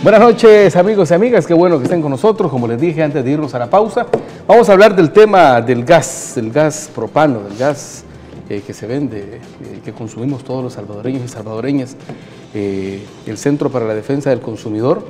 Buenas noches, amigos y amigas, qué bueno que estén con nosotros. Como les dije antes de irnos a la pausa, vamos a hablar del tema del gas propano, del gas que se vende, que consumimos todos los salvadoreños y salvadoreñas. El Centro para la Defensa del Consumidor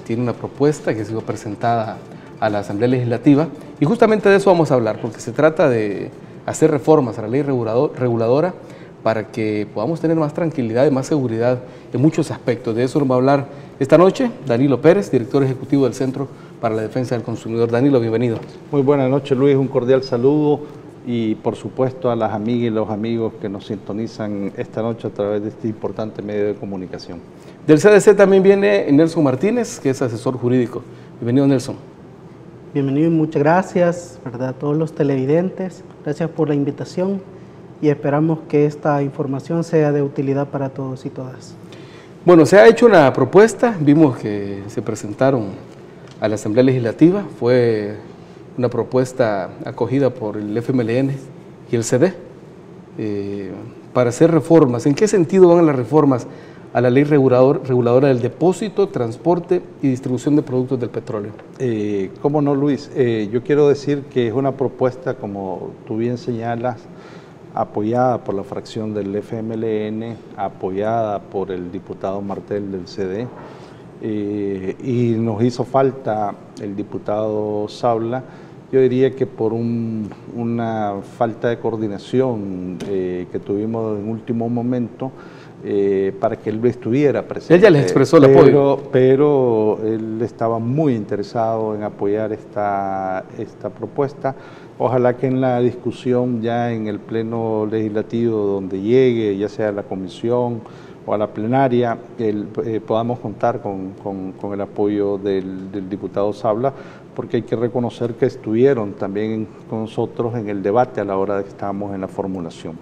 tiene una propuesta que ha sido presentada a la Asamblea Legislativa y justamente de eso vamos a hablar, porque se trata de hacer reformas a la ley reguladora para que podamos tener más tranquilidad y más seguridad en muchos aspectos. De eso nos va a hablar esta noche Danilo Pérez, director ejecutivo del Centro para la Defensa del Consumidor. Danilo, bienvenido. Muy buenas noches, Luis, un cordial saludo y por supuesto a las amigas y los amigos que nos sintonizan esta noche a través de este importante medio de comunicación. Del CDC también viene Nelson Martínez, que es asesor jurídico. Bienvenido, Nelson. Bienvenido y muchas gracias, ¿verdad? A todos los televidentes. Gracias por la invitación y esperamos que esta información sea de utilidad para todos y todas. Bueno, se ha hecho una propuesta, vimos que se presentaron a la Asamblea Legislativa, fue una propuesta acogida por el FMLN y el CD para hacer reformas. ¿En qué sentido van las reformas a la ley reguladora del depósito, transporte y distribución de productos del petróleo? ¿Cómo no, Luis? Yo quiero decir que es una propuesta, como tú bien señalas, apoyada por la fracción del FMLN, apoyada por el diputado Martel del CD, y nos hizo falta el diputado Saula, yo diría que por una falta de coordinación que tuvimos en último momento, para que él estuviera presente. Ella les expresó el apoyo. Pero él estaba muy interesado en apoyar esta propuesta. Ojalá que en la discusión ya en el pleno legislativo donde llegue, ya sea a la comisión o a la plenaria, podamos contar con el apoyo del diputado Sabla, porque hay que reconocer que estuvieron también con nosotros en el debate a la hora de que estábamos en la formulación.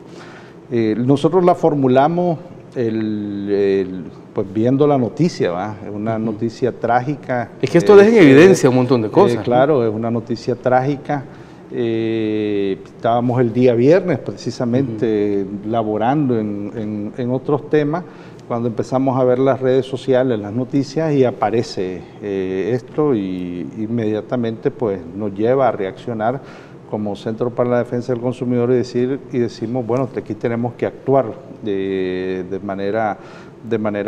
Nosotros la formulamos pues viendo la noticia, ¿va? Es una noticia trágica. Es que esto deja en evidencia un montón de cosas. Claro, es una noticia trágica. Estábamos el día viernes precisamente laborando en otros temas, cuando empezamos a ver las redes sociales, las noticias, y aparece esto, y inmediatamente pues nos lleva a reaccionar como Centro para la Defensa del Consumidor y decimos, bueno, aquí tenemos que actuar de manera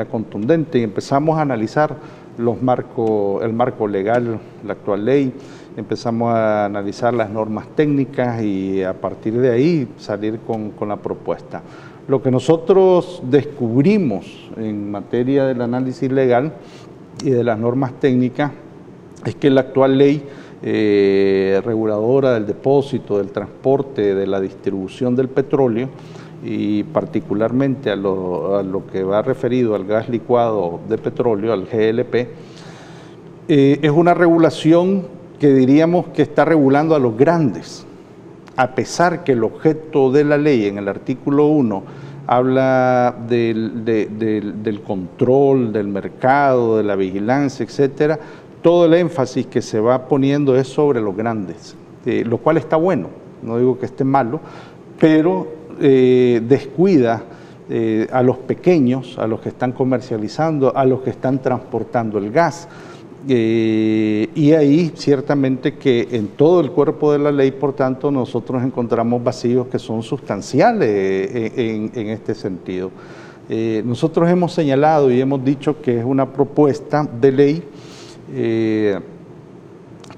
contundente, y empezamos a analizar el marco legal, la actual ley, empezamos a analizar las normas técnicas y a partir de ahí salir con la propuesta. Lo que nosotros descubrimos en materia del análisis legal y de las normas técnicas es que la actual ley reguladora del depósito, del transporte, de la distribución del petróleo y particularmente a lo que va referido al gas licuado de petróleo, al GLP, es una regulación que diríamos que está regulando a los grandes, a pesar que el objeto de la ley en el artículo 1 habla del control del mercado, de la vigilancia, etcétera. Todo el énfasis que se va poniendo es sobre los grandes, lo cual está bueno, no digo que esté malo, pero descuida a los pequeños, a los que están comercializando, a los que están transportando el gas. Y ahí ciertamente que en todo el cuerpo de la ley, por tanto, nosotros encontramos vacíos que son sustanciales en este sentido. Nosotros hemos señalado y hemos dicho que es una propuesta de ley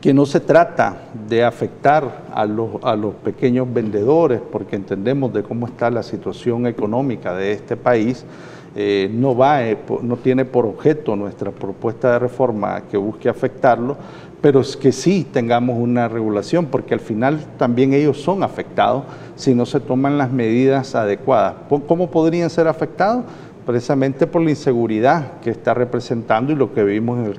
que no se trata de afectar a los pequeños vendedores, porque entendemos de cómo está la situación económica de este país. No tiene por objeto nuestra propuesta de reforma que busque afectarlo, pero es que sí tengamos una regulación, porque al final también ellos son afectados si no se toman las medidas adecuadas. ¿Cómo podrían ser afectados? Precisamente por la inseguridad que está representando y lo que vimos en el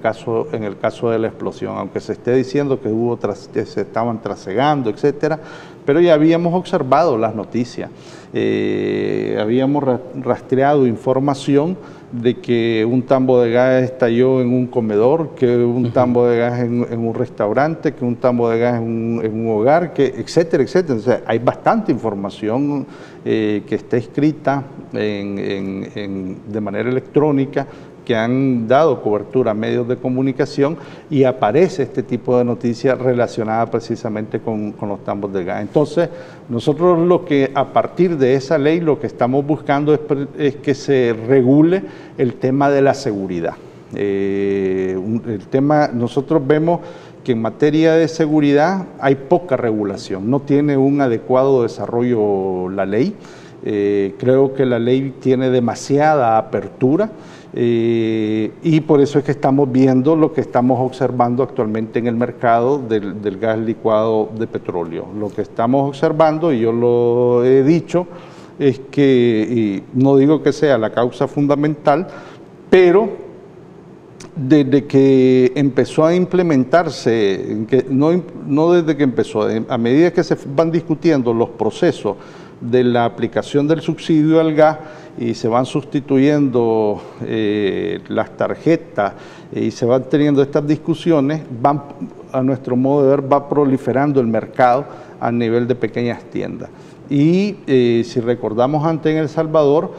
caso de la explosión, aunque se esté diciendo que se estaban trasegando, etcétera, pero ya habíamos observado las noticias, habíamos rastreado información de que un tambo de gas estalló en un comedor, que un tambo de gas en un restaurante, que un tambo de gas en un hogar, que etcétera, etcétera. O sea, hay bastante información que está escrita de manera electrónica, que han dado cobertura a medios de comunicación, y aparece este tipo de noticias relacionadas precisamente con los tambos de gas. Entonces, nosotros a partir de esa ley, lo que estamos buscando es que se regule el tema de la seguridad. Nosotros vemos que en materia de seguridad hay poca regulación, no tiene un adecuado desarrollo la ley. Creo que la ley tiene demasiada apertura, y por eso es que estamos viendo lo que estamos observando actualmente en el mercado del gas licuado de petróleo. Lo que estamos observando, y yo lo he dicho, es que, y no digo que sea la causa fundamental, pero desde que empezó a implementarse, no desde que empezó, a medida que se van discutiendo los procesos de la aplicación del subsidio al gas y se van sustituyendo las tarjetas y se van teniendo estas discusiones, a nuestro modo de ver, va proliferando el mercado a nivel de pequeñas tiendas. Y si recordamos antes en El Salvador,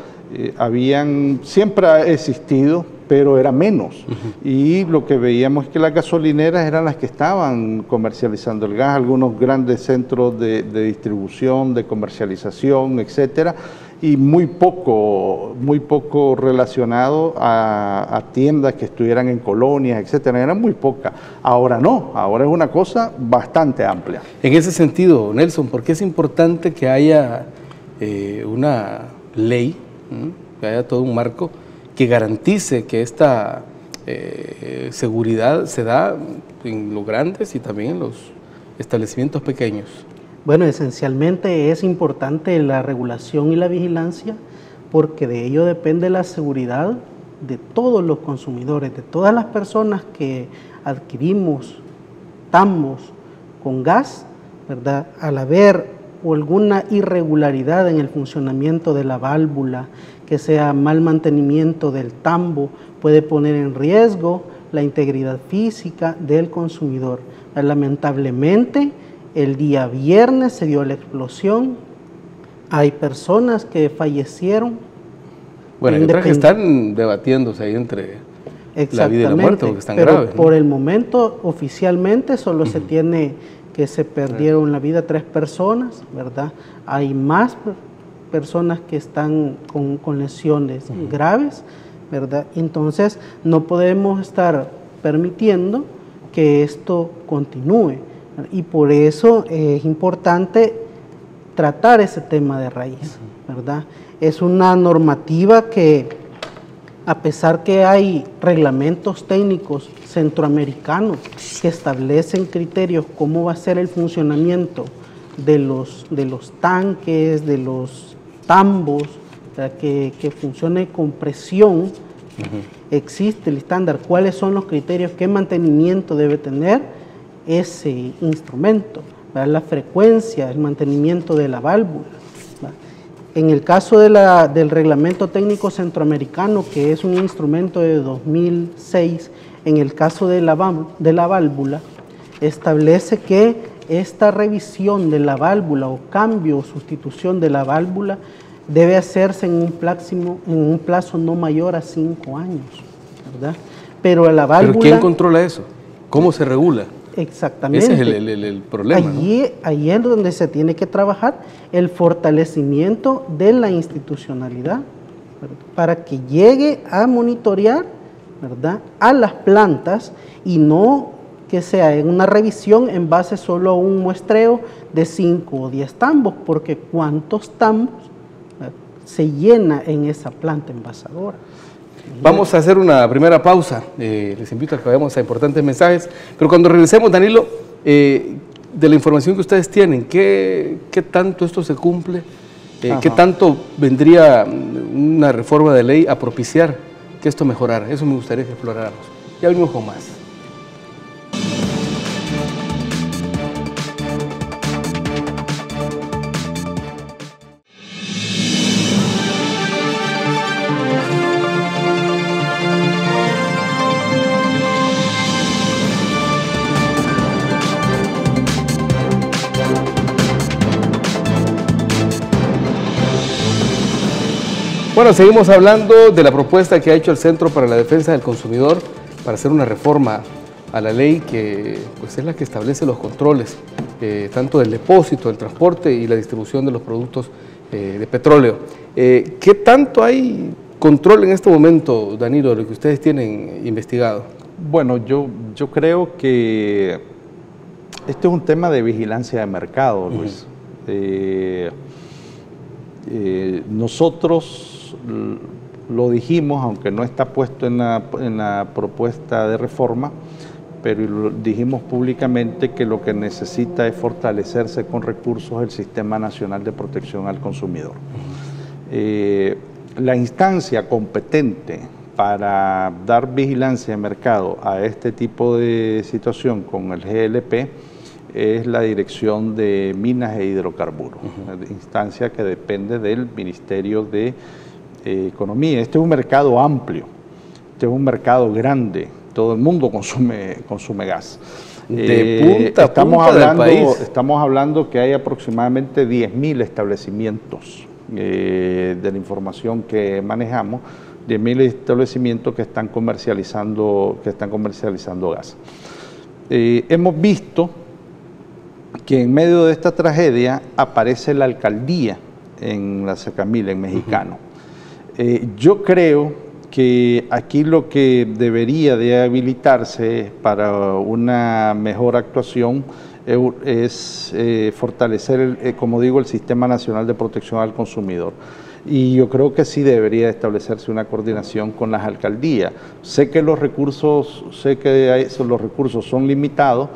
siempre ha existido, pero era menos. Y lo que veíamos es que las gasolineras eran las que estaban comercializando el gas, algunos grandes centros de distribución, de comercialización, etcétera, y muy poco relacionado a tiendas que estuvieran en colonias, etcétera, eran muy pocas. Ahora no, ahora es una cosa bastante amplia. En ese sentido, Nelson, ¿por qué es importante que haya una ley, que haya todo un marco que garantice que esta seguridad se da en los grandes y también en los establecimientos pequeños? Bueno, esencialmente es importante la regulación y la vigilancia, porque de ello depende la seguridad de todos los consumidores, de todas las personas que adquirimos tambos con gas, ¿verdad? Al haber alguna irregularidad en el funcionamiento de la válvula, que sea mal mantenimiento del tambo, puede poner en riesgo la integridad física del consumidor. Lamentablemente, el día viernes se dio la explosión, hay personas que fallecieron. Bueno, hay otras que están debatiéndose ahí entre la vida y la muerte, porque están graves, ¿no? Por el momento, oficialmente, solo se tiene que se perdieron la vida 3 personas, ¿verdad? Hay más personas que están con lesiones graves, ¿verdad? Entonces, no podemos estar permitiendo que esto continúe, y por eso es importante tratar ese tema de raíz, ¿verdad? Es una normativa que, a pesar que hay reglamentos técnicos centroamericanos que establecen criterios cómo va a ser el funcionamiento de los tanques, de los tambos, que funcione con presión, existe el estándar, cuáles son los criterios, qué mantenimiento debe tener ese instrumento, ¿verdad? La frecuencia, el mantenimiento de la válvula, ¿verdad? En el caso del reglamento técnico centroamericano, que es un instrumento de 2006, en el caso de la válvula, establece que esta revisión de la válvula o cambio o sustitución de la válvula debe hacerse en un plazo no mayor a 5 años, ¿verdad? Pero la válvula... ¿Pero quién controla eso? ¿Cómo se regula? Exactamente. Ese es el problema, Ahí es donde se tiene que trabajar el fortalecimiento de la institucionalidad, ¿verdad? Para que llegue a monitorear, ¿verdad?, a las plantas, y no que sea en una revisión en base solo a un muestreo de 5 o 10 tambos, porque ¿cuántos tambos se llena en esa planta envasadora? Vamos a hacer una primera pausa. Les invito a que vayamos a importantes mensajes, pero cuando regresemos, Danilo, de la información que ustedes tienen, ¿qué tanto esto se cumple? ¿Qué tanto vendría una reforma de ley a propiciar que esto mejorara? Eso me gustaría que exploráramos. Ya venimos con más. Bueno, seguimos hablando de la propuesta que ha hecho el Centro para la Defensa del Consumidor para hacer una reforma a la ley que pues, es la que establece los controles, tanto del depósito, del transporte y la distribución de los productos de petróleo. ¿Qué tanto hay control en este momento, Danilo, de lo que ustedes tienen investigado? Bueno, yo creo que este es un tema de vigilancia de mercado, Luis. Nosotros lo dijimos, aunque no está puesto en la propuesta de reforma, pero lo dijimos públicamente que lo que necesita es fortalecerse con recursos el Sistema Nacional de Protección al Consumidor. La instancia competente para dar vigilancia de mercado a este tipo de situación con el GLP es la Dirección de Minas e Hidrocarburos, una instancia que depende del Ministerio de Economía. Este es un mercado amplio, este es un mercado grande, todo el mundo consume gas. De punta a punta del país. Estamos hablando que hay aproximadamente 10.000 establecimientos, de la información que manejamos, 10.000 establecimientos que están comercializando gas. Hemos visto que en medio de esta tragedia aparece la alcaldía en la Sacamila, en Mexicano. Yo creo que aquí lo que debería de habilitarse para una mejor actuación es fortalecer, como digo, el Sistema Nacional de Protección al Consumidor. Y yo creo que sí debería establecerse una coordinación con las alcaldías. Sé que los recursos son limitados,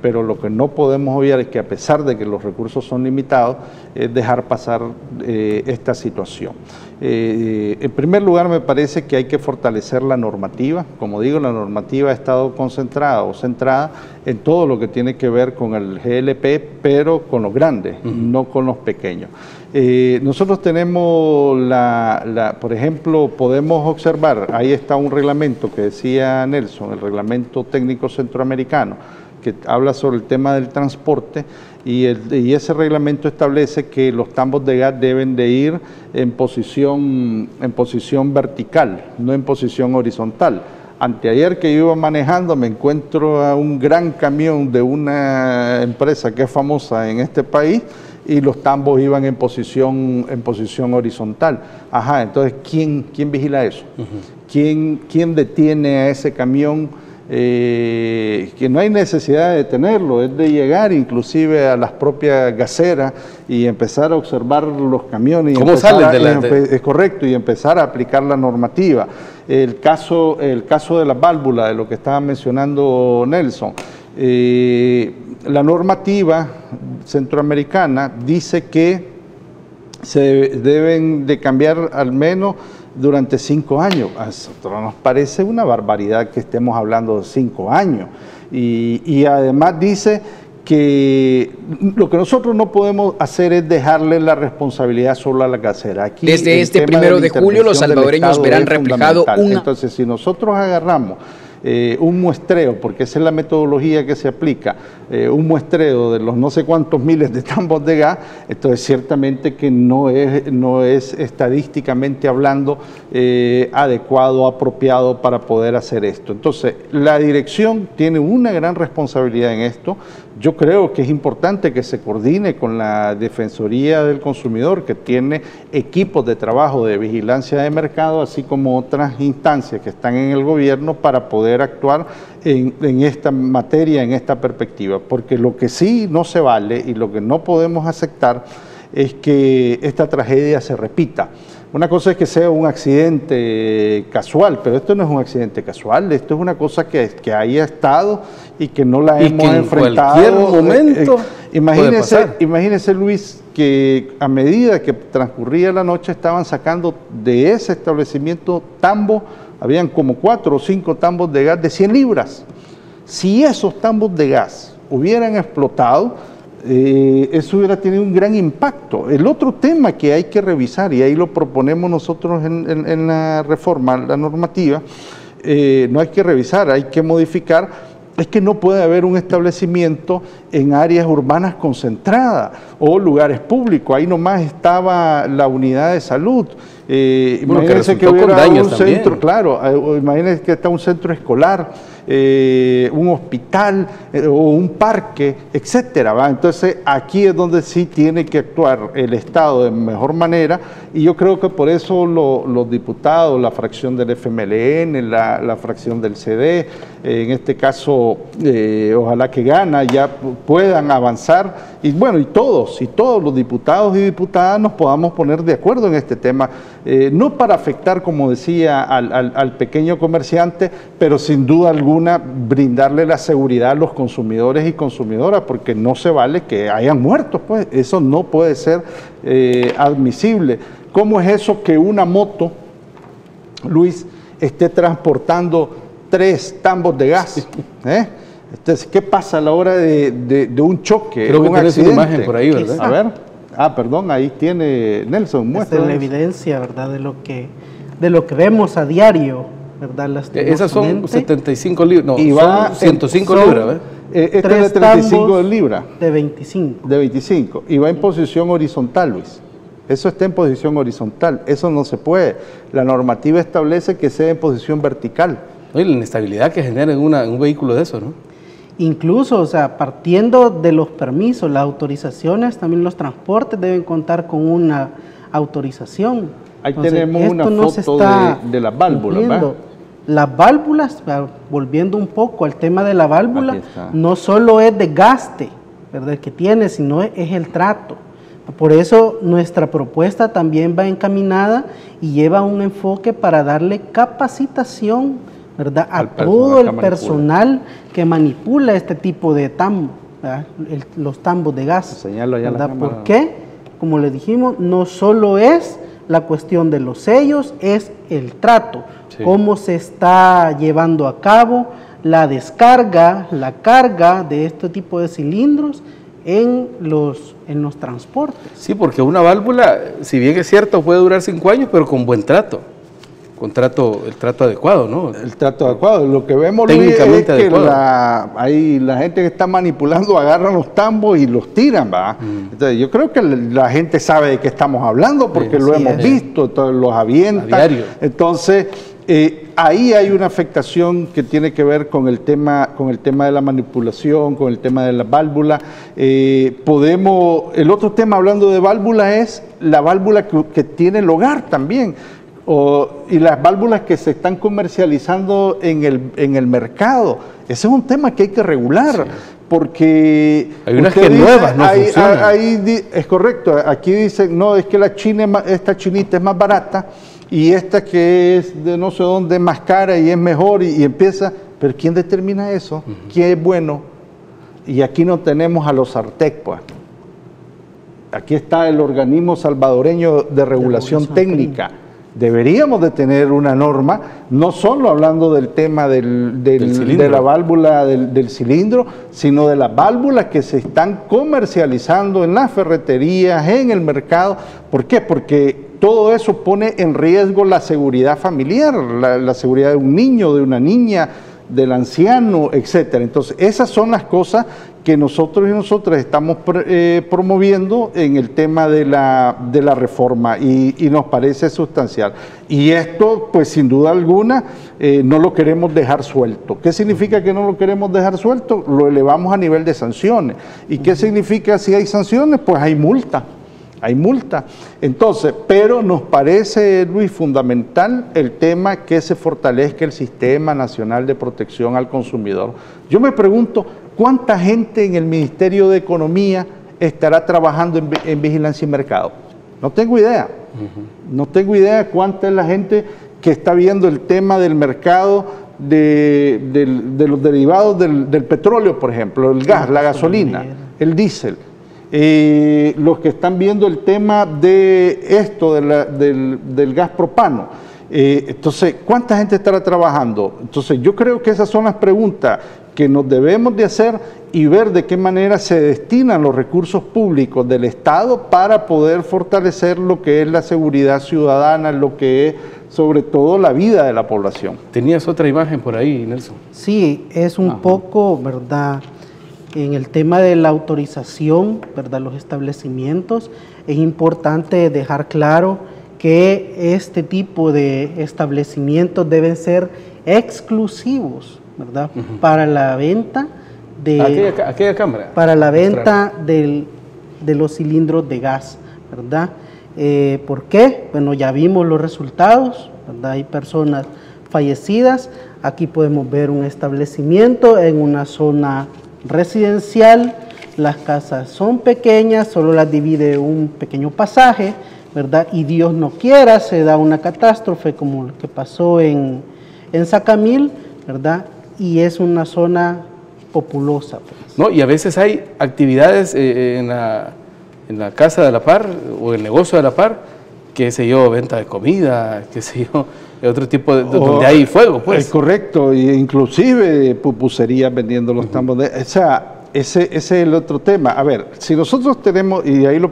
pero lo que no podemos obviar es que a pesar de que los recursos son limitados, es dejar pasar esta situación. En primer lugar, me parece que hay que fortalecer la normativa. Como digo, la normativa ha estado concentrada o centrada en todo lo que tiene que ver con el GLP, pero con los grandes, no con los pequeños. Nosotros tenemos, por ejemplo, podemos observar, ahí está un reglamento que decía Nelson, el reglamento técnico centroamericano, que habla sobre el tema del transporte, y ese reglamento establece que los tambos de gas deben de ir en posición vertical, no en posición horizontal. Anteayer que yo iba manejando me encuentro a un gran camión de una empresa que es famosa en este país y los tambos iban en posición horizontal. Ajá, entonces, ¿quién vigila eso? ¿Quién detiene a ese camión? Que no hay necesidad de detenerlo, es de llegar inclusive a las propias gaseras y empezar a observar los camiones. ¿Cómo salen de la...? Es correcto, y empezar a aplicar la normativa. El caso de las válvulas, de lo que estaba mencionando Nelson, la normativa centroamericana dice que se deben de cambiar al menos durante 5 años. A nosotros nos parece una barbaridad que estemos hablando de 5 años. Y además dice que lo que nosotros no podemos hacer es dejarle la responsabilidad solo a la gasera. Aquí desde este 1 de julio los salvadoreños verán reflejado una... Entonces, si nosotros agarramos un muestreo, porque esa es la metodología que se aplica, un muestreo de los no sé cuántos miles de tambos de gas, entonces ciertamente que no es estadísticamente hablando adecuado, apropiado para poder hacer esto. Entonces, la dirección tiene una gran responsabilidad en esto. Yo creo que es importante que se coordine con la Defensoría del Consumidor, que tiene equipos de trabajo de vigilancia de mercado, así como otras instancias que están en el gobierno para poder actuar en esta materia, en esta perspectiva. Porque lo que sí no se vale y lo que no podemos aceptar es que esta tragedia se repita. Una cosa es que sea un accidente casual, pero esto no es un accidente casual, esto es una cosa que haya estado y que no la hemos enfrentado. En cualquier momento imagínese, Luis, que a medida que transcurría la noche estaban sacando de ese establecimiento tambos, habían como 4 o 5 tambos de gas de 100 libras. Si esos tambos de gas hubieran explotado, eso hubiera tenido un gran impacto. El otro tema que hay que revisar, y ahí lo proponemos nosotros en la reforma, la normativa, no hay que revisar, hay que modificar, es que no puede haber un establecimiento en áreas urbanas concentradas o lugares públicos. Ahí nomás estaba la unidad de salud. Imagínense que hubiera un centro, claro, imagínense que está un centro escolar, un hospital o un parque, etcétera, ¿va? Entonces aquí es donde sí tiene que actuar el Estado de mejor manera, y yo creo que por eso los diputados, la fracción del FMLN, la fracción del CD, en este caso ojalá que gana, ya puedan avanzar, y bueno, y todos los diputados y diputadas nos podamos poner de acuerdo en este tema, no para afectar, como decía, al pequeño comerciante, pero sin duda alguna brindarle la seguridad a los consumidores y consumidoras, porque no se vale que hayan muertos, pues eso no puede ser admisible. ¿Cómo es eso que una moto, Luis, esté transportando 3 tambos de gas? Entonces, ¿qué pasa a la hora de un choque? Creo que tienes una imagen por ahí, ¿verdad? A ver. Perdón, ahí tiene Nelson. Esta es la evidencia, ¿verdad? De lo que vemos a diario, ¿verdad? Esas son 75 libras, no, y va son 105 libras, ¿verdad? Este es de 35 libras. De 25. De 25. Y va en posición horizontal, Luis. Eso está en posición horizontal. Eso no se puede. La normativa establece que sea en posición vertical. Y la inestabilidad que genera en un vehículo de eso, ¿no? Incluso, o sea, partiendo de los permisos, las autorizaciones, también los transportes deben contar con una autorización. Ahí tenemos una foto de las válvulas, ¿verdad? Las válvulas, volviendo un poco al tema de la válvula, no solo es desgaste, ¿verdad?, que tiene, sino es el trato. Por eso nuestra propuesta también va encaminada y lleva un enfoque para darle capacitación, ¿verdad?, a todo el personal que manipula este tipo de tambos, los tambos de gas. Señalo allá ¿verdad? ¿Por qué? Como le dijimos, no solo es la cuestión de los sellos, es el trato, cómo se está llevando a cabo la descarga, la carga de este tipo de cilindros en los transportes. Sí, porque una válvula, si bien es cierto, puede durar 5 años, pero con buen trato. El trato adecuado, ¿no? El trato adecuado. Lo que vemos, Luis, es que la gente que está manipulando agarran los tambos y los tiran, ¿va? Entonces, yo creo que la gente sabe de qué estamos hablando porque lo hemos visto, entonces los avientan. A diario. Entonces, ahí hay una afectación que tiene que ver con el tema de la manipulación, con el tema de la válvula. El otro tema, hablando de válvula, es la válvula que tiene el hogar también. Y las válvulas que se están comercializando en el mercado. Ese es un tema que hay que regular, porque hay unas que nuevas no funcionan. Es correcto, aquí dicen, no, es que esta chinita es más barata y esta que es de no sé dónde es más cara y es mejor, y empieza, pero ¿quién determina eso? ¿Quién es bueno? Y aquí no tenemos a los Artec, pues. Aquí está el organismo salvadoreño de regulación técnica. Deberíamos de tener una norma, no solo hablando del tema de la válvula del cilindro, sino de las válvulas que se están comercializando en las ferreterías, en el mercado. ¿Por qué? Porque todo eso pone en riesgo la seguridad familiar, la seguridad de un niño, de una niña, del anciano, etcétera. Entonces, esas son las cosas que nosotros y nosotras estamos promoviendo en el tema de la reforma, y nos parece sustancial. Y esto, pues sin duda alguna, no lo queremos dejar suelto. ¿Qué significa que no lo queremos dejar suelto? Lo elevamos a nivel de sanciones. ¿Y qué significa si hay sanciones? Pues hay multa. Hay multa. Entonces, pero nos parece, Luis, fundamental el tema que se fortalezca el Sistema Nacional de Protección al Consumidor. Yo me pregunto, ¿cuánta gente en el Ministerio de Economía estará trabajando en vigilancia y mercado? No tengo idea. No tengo idea cuánta es la gente que está viendo el tema del mercado de los derivados del petróleo, por ejemplo, el gas, la gasolina, el diésel. Los que están viendo el tema de esto, del gas propano. Entonces, ¿cuánta gente estará trabajando? Entonces, yo creo que esas son las preguntas que nos debemos de hacer y ver de qué manera se destinan los recursos públicos del Estado para poder fortalecer lo que es la seguridad ciudadana, lo que es sobre todo la vida de la población. Tenías otra imagen por ahí, Nelson. Sí, es un poco, ¿verdad? En el tema de la autorización, ¿verdad? Los establecimientos, es importante dejar claro que este tipo de establecimientos deben ser exclusivos, ¿verdad? Para la venta de aquella cámara. Para la venta de los cilindros de gas, ¿verdad? ¿Por qué? Bueno, ya vimos los resultados, ¿verdad? Hay personas fallecidas. Aquí podemos ver un establecimiento en una zona residencial. Las casas son pequeñas, solo las divide un pequeño pasaje, ¿verdad? Y Dios no quiera, se da una catástrofe como lo que pasó en Sacamil, ¿verdad? Y es una zona populosa, pues. No, y a veces hay actividades en la casa de la par o el negocio de la par, qué sé yo, venta de comida, qué sé yo, otro tipo de donde hay fuego, pues. Es correcto, e inclusive pupuserías vendiendo los tambos. O sea, ese es el otro tema. A ver, si nosotros tenemos, y ahí lo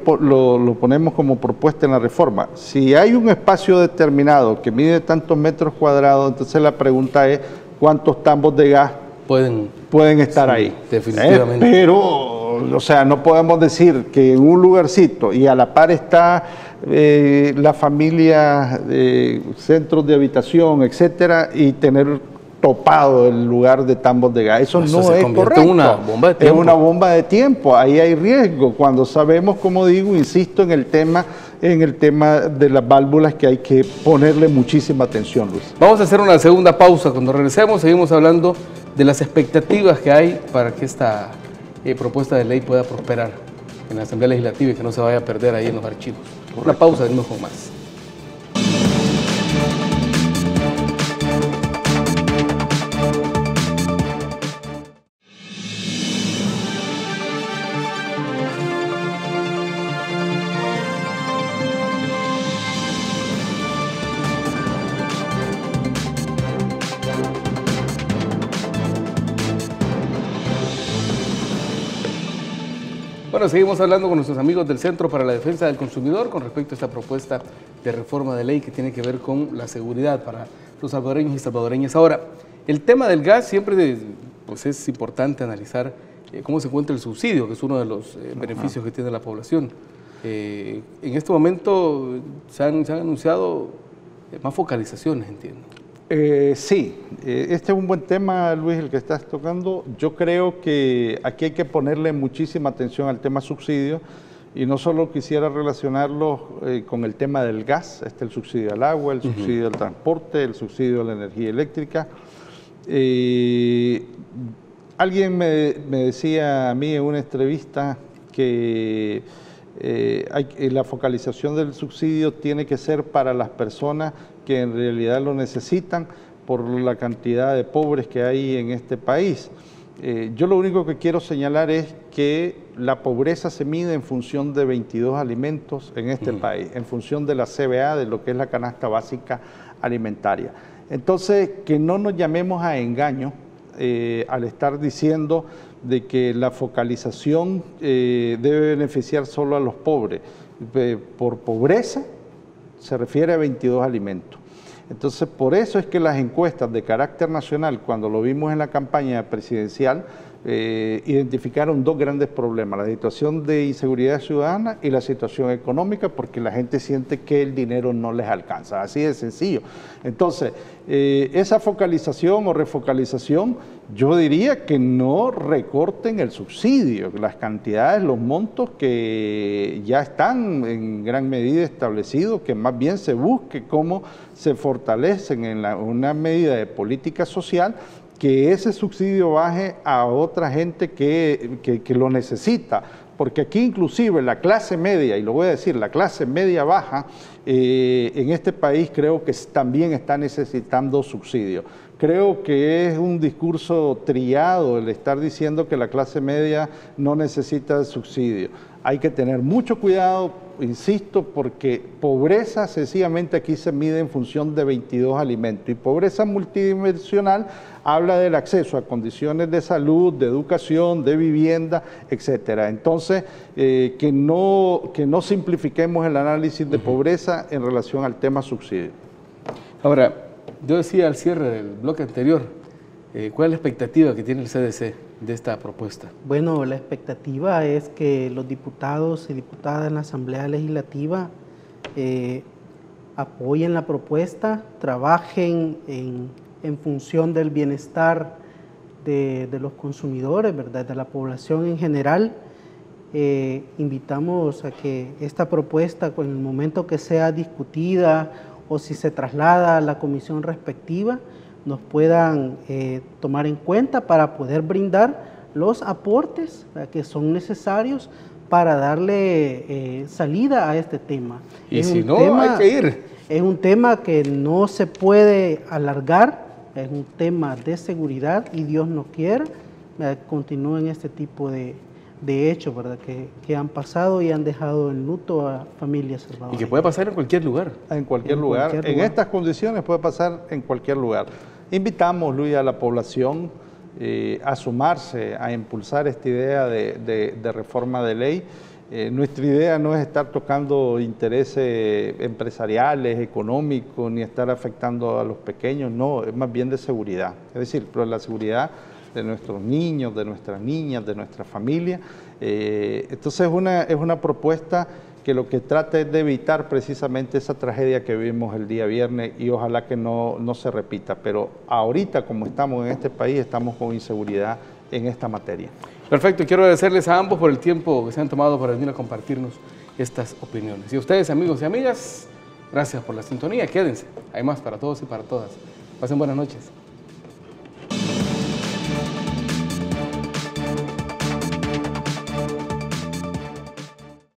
ponemos como propuesta en la reforma, si hay un espacio determinado que mide tantos metros cuadrados, entonces la pregunta es, ¿cuántos tambos de gas pueden estar ahí? Definitivamente. Pero, o sea, no podemos decir que en un lugarcito y a la par está la familia, centros de habitación, etcétera, y tener topado el lugar de tambos de gas. Eso no es correcto. En una bomba de tiempo. Es una bomba de tiempo. Ahí hay riesgo. Cuando sabemos, como digo, insisto en el tema de las válvulas, que hay que ponerle muchísima atención, Luis. Vamos a hacer una segunda pausa. Cuando regresemos seguimos hablando de las expectativas que hay para que esta propuesta de ley pueda prosperar en la Asamblea Legislativa y que no se vaya a perder ahí en los archivos. Una pausa, venimos con más. Bueno, seguimos hablando con nuestros amigos del Centro para la Defensa del Consumidor con respecto a esta propuesta de reforma de ley que tiene que ver con la seguridad para los salvadoreños y salvadoreñas. Ahora, el tema del gas siempre pues es importante analizar cómo se encuentra el subsidio, que es uno de los beneficios que tiene la población. En este momento se han anunciado más focalizaciones, entiendo. Sí, este es un buen tema, Luis, el que estás tocando. Yo creo que aquí hay que ponerle muchísima atención al tema subsidio, y no solo quisiera relacionarlo con el tema del gas, el subsidio al agua, el subsidio al transporte, el subsidio a la energía eléctrica. Alguien me decía a mí en una entrevista que la focalización del subsidio tiene que ser para las personas que en realidad lo necesitan por la cantidad de pobres que hay en este país. Yo lo único que quiero señalar es que la pobreza se mide en función de 22 alimentos en este país, en función de la CBA, de lo que es la canasta básica alimentaria. Entonces, que no nos llamemos a engaño al estar diciendo de que la focalización debe beneficiar solo a los pobres. Por pobreza se refiere a 22 alimentos. Entonces, por eso es que las encuestas de carácter nacional, cuando lo vimos en la campaña presidencial, identificaron dos grandes problemas: la situación de inseguridad ciudadana y la situación económica, porque la gente siente que el dinero no les alcanza, así de sencillo. Entonces, esa focalización o refocalización, yo diría que no recorten el subsidio, las cantidades, los montos que ya están en gran medida establecidos, que más bien se busque cómo se fortalecen en una medida de política social, que ese subsidio baje a otra gente que lo necesita, porque aquí inclusive la clase media, y lo voy a decir, la clase media baja en este país creo que también está necesitando subsidio. Creo que es un discurso trillado el estar diciendo que la clase media no necesita subsidio. Hay que tener mucho cuidado, insisto, porque pobreza sencillamente aquí se mide en función de 22 alimentos, y pobreza multidimensional habla del acceso a condiciones de salud, de educación, de vivienda, etcétera. Entonces, que no simplifiquemos el análisis de pobreza en relación al tema subsidio. Ahora, yo decía al cierre del bloque anterior, ¿cuál es la expectativa que tiene el CDC de esta propuesta? Bueno, la expectativa es que los diputados y diputadas en la Asamblea Legislativa apoyen la propuesta, trabajen en función del bienestar de los consumidores, ¿verdad?, de la población en general. Invitamos a que esta propuesta, en el momento que sea discutida o si se traslada a la comisión respectiva, nos puedan tomar en cuenta para poder brindar los aportes que son necesarios para darle salida a este tema. Y si no, hay que ir. Es un tema que no se puede alargar, es un tema de seguridad y Dios no quiera continúen este tipo de hechos, ¿verdad?, que han pasado y han dejado en luto a familias salvadoreñas. Y que puede pasar en cualquier lugar. En cualquier lugar. En estas condiciones puede pasar en cualquier lugar. Invitamos, Luis, a la población a sumarse, a impulsar esta idea de reforma de ley. Nuestra idea no es estar tocando intereses empresariales, económicos, ni estar afectando a los pequeños, no, es más bien de seguridad. Es decir, pero la seguridad de nuestros niños, de nuestras niñas, de nuestra familia. Entonces es una propuesta que lo que trata es de evitar precisamente esa tragedia que vimos el día viernes y ojalá que no se repita. Pero ahorita, como estamos en este país, estamos con inseguridad en esta materia. Perfecto, quiero agradecerles a ambos por el tiempo que se han tomado para venir a compartirnos estas opiniones. Y a ustedes, amigos y amigas, gracias por la sintonía, quédense, hay más para todos y para todas. Pasen buenas noches.